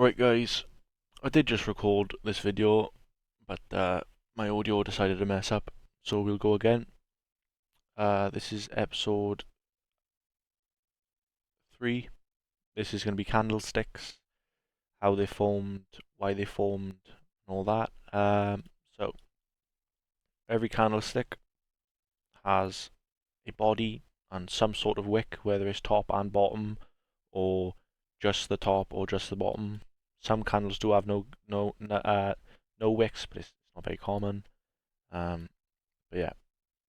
Right guys, I did just record this video, but my audio decided to mess up, so we'll go again. This is episode 3. This is going to be candlesticks, how they formed, why they formed, and all that. So every candlestick has a body and some sort of wick, whether it's top and bottom, or just the top or just the bottom. Some candles do have no wicks, but it's not very common. But yeah,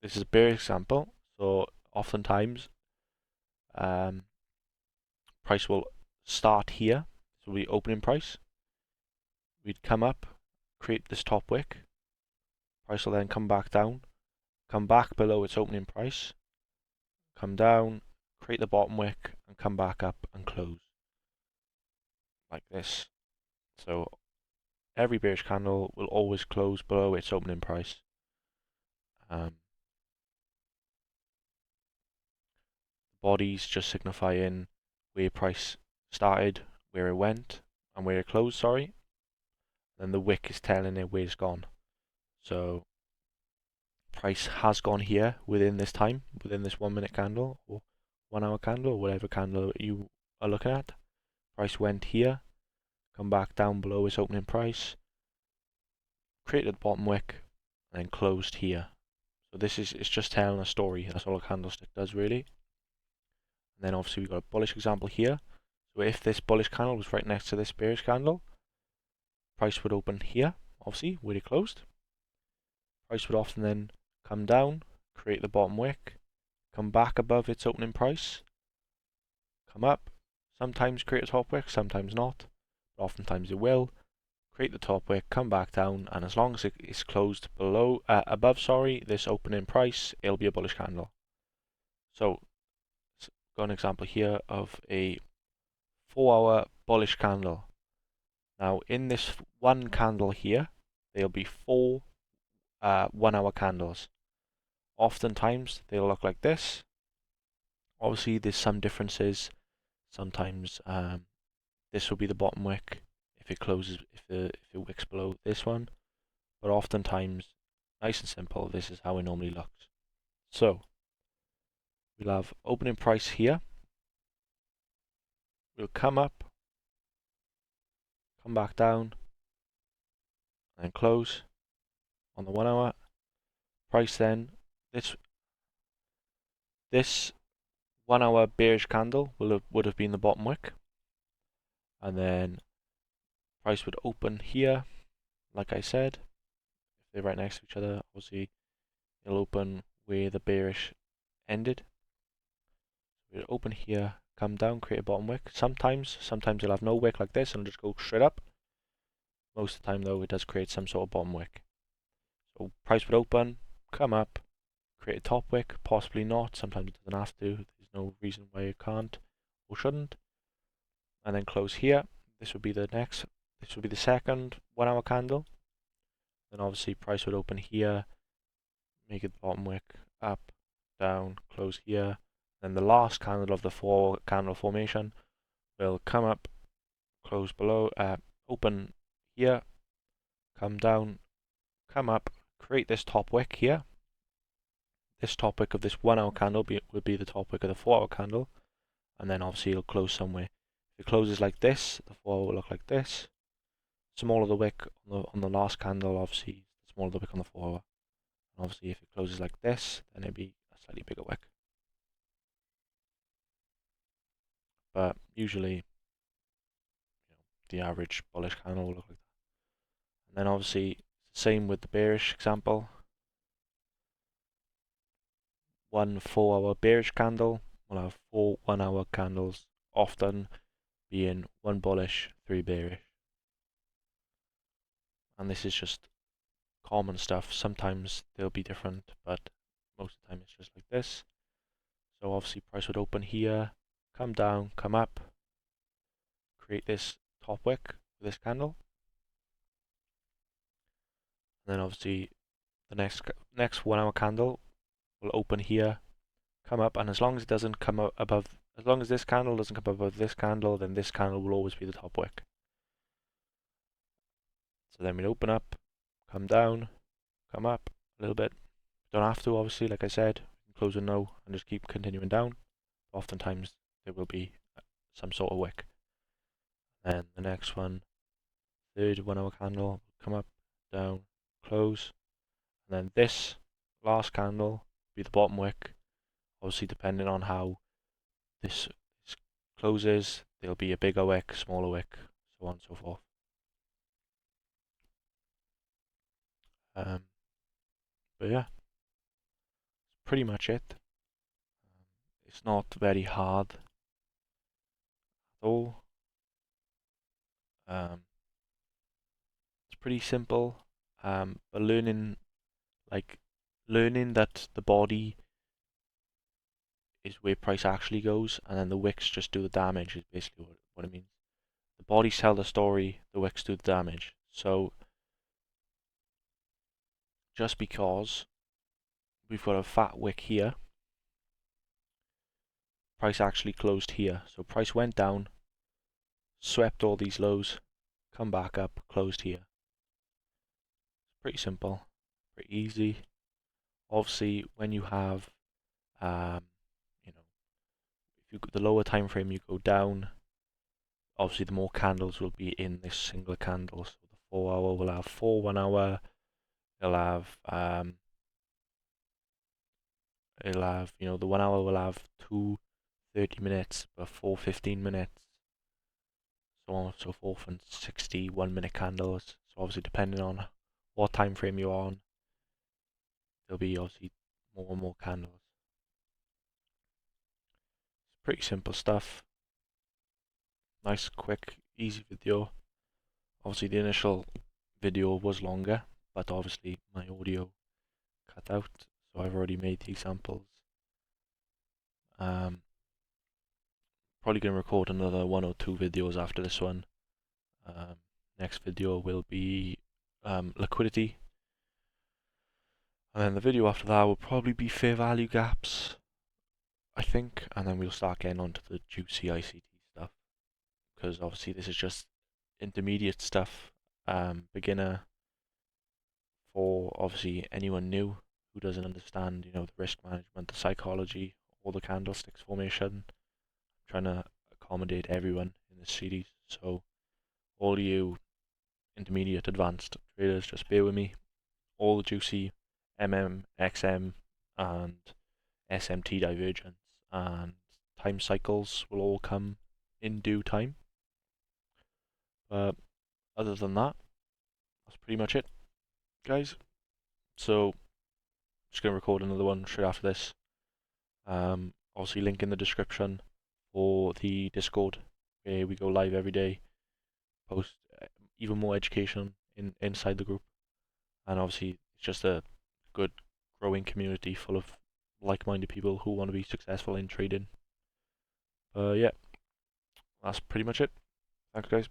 this is a bare example. So oftentimes, um, price will start here. So we opening price. We'd come up, create this top wick. Price will then come back down, come back below its opening price, come down, create the bottom wick, and come back up and close like this. So every bearish candle will always close below its opening price. Bodies just signifying where price started, where it went, and where it closed, sorry. Then the wick is telling it where it's gone. So price has gone here within this time, within this 1 minute candle, or 1 hour candle, or whatever candle you are looking at. Price went here, come back down below its opening price, created the bottom wick, and then closed here. So it's just telling a story. That's all a candlestick does really. And then obviously we've got a bullish example here. So if this bullish candle was right next to this bearish candle, price would open here, obviously, where it closed. Price would often then come down, create the bottom wick, come back above its opening price, come up, sometimes create a top wick, sometimes not, but oftentimes it will, create the top wick, come back down, and as long as it is closed above this opening price, it'll be a bullish candle. So got an example here of a 4-hour bullish candle. Now in this one candle here, there'll be 4 1-hour candles. Oftentimes they'll look like this. Obviously there's some differences. Sometimes this will be the bottom wick if it closes, if it wicks below this one. But oftentimes, nice and simple, this is how it normally looks. So we'll have opening price here. We'll come up, come back down, and close on the 1 hour. Price then, this 1 hour bearish candle would have been the bottom wick. And then price would open here, like I said. If they're right next to each other, obviously it'll open where the bearish ended. It'll open here, come down, create a bottom wick. Sometimes it'll have no wick like this and just go straight up. Most of the time though, it does create some sort of bottom wick. So price would open, come up, create a top wick, possibly not. Sometimes it doesn't have to. There's no reason why it can't or shouldn't. And then close here. This would be the second 1 hour candle. Then obviously price would open here, make it bottom wick, up, down, close here. Then the last candle of the 4 candle formation will come up, close below, open here, come down, come up, create this top wick here. This top wick of this 1 hour candle would be the top wick of the 4 hour candle, and then obviously it'll close somewhere. If it closes like this, the 4 hour will look like this. Smaller the wick on the last candle, obviously the smaller the wick on the 4 hour. And obviously if it closes like this, then it'd be a slightly bigger wick. But usually, the average bullish candle will look like that. And then obviously, same with the bearish example. 1 4-hour bearish candle will have 4 1-hour candles, often being 1 bullish, 3 bearish. And this is just common stuff. Sometimes they'll be different, but most of the time it's just like this. So obviously price would open here, come down, come up, create this top wick for this candle. And then obviously the next 1 hour candle will open here, come up, and as long as it doesn't come above, as long as this candle doesn't come above this candle, then this candle will always be the top wick. So then we'll open up, come down, come up a little bit. Don't have to, obviously, like I said. Close a no and just keep continuing down. Oftentimes there will be some sort of wick. Then the next one, third 1 hour candle, come up, down, close. And then this last candle will be the bottom wick. Obviously, depending on how this closes, there'll be a bigger wick, smaller wick, so on and so forth. But yeah, pretty much it. It's not very hard at all. It's pretty simple. But learning that the body is where price actually goes, and then the wicks just do the damage is basically what it means. The bodies tell the story, the wicks do the damage. So just because we've got a fat wick here, price actually closed here. So price went down, swept all these lows, come back up, closed here. Pretty simple, pretty easy. Obviously, when you have, you know, if you the lower time frame you go down, obviously the more candles will be in this single candle. So the 4 hour will have 4 1 hour. The 1 hour will have 2 30 minutes, but 4 15 minutes, so on and so forth, and 60 1 minute candles. So obviously depending on what time frame you're on, there'll be obviously more and more candles. It's pretty simple stuff. Nice, quick, easy video. Obviously the initial video was longer, but obviously my audio cut out, so I've already made the examples. Probably going to record another 1 or 2 videos after this one. Next video will be liquidity, and then the video after that will probably be fair value gaps, I think, and then we'll start getting onto the juicy ICT stuff, because obviously this is just intermediate stuff, beginner, for obviously anyone new who doesn't understand, the risk management, the psychology, or the candlesticks formation. I'm trying to accommodate everyone in this series, so all you intermediate advanced traders, just bear with me. All the juicy XM, and SMT divergence and time cycles will all come in due time. But other than that, that's pretty much it, guys. So just gonna record another one straight after this. Obviously link in the description for the Discord, where we go live every day, post even more education inside the group, and obviously it's just a good growing community full of like-minded people who want to be successful in trading. Yeah, that's pretty much it. Thanks, guys.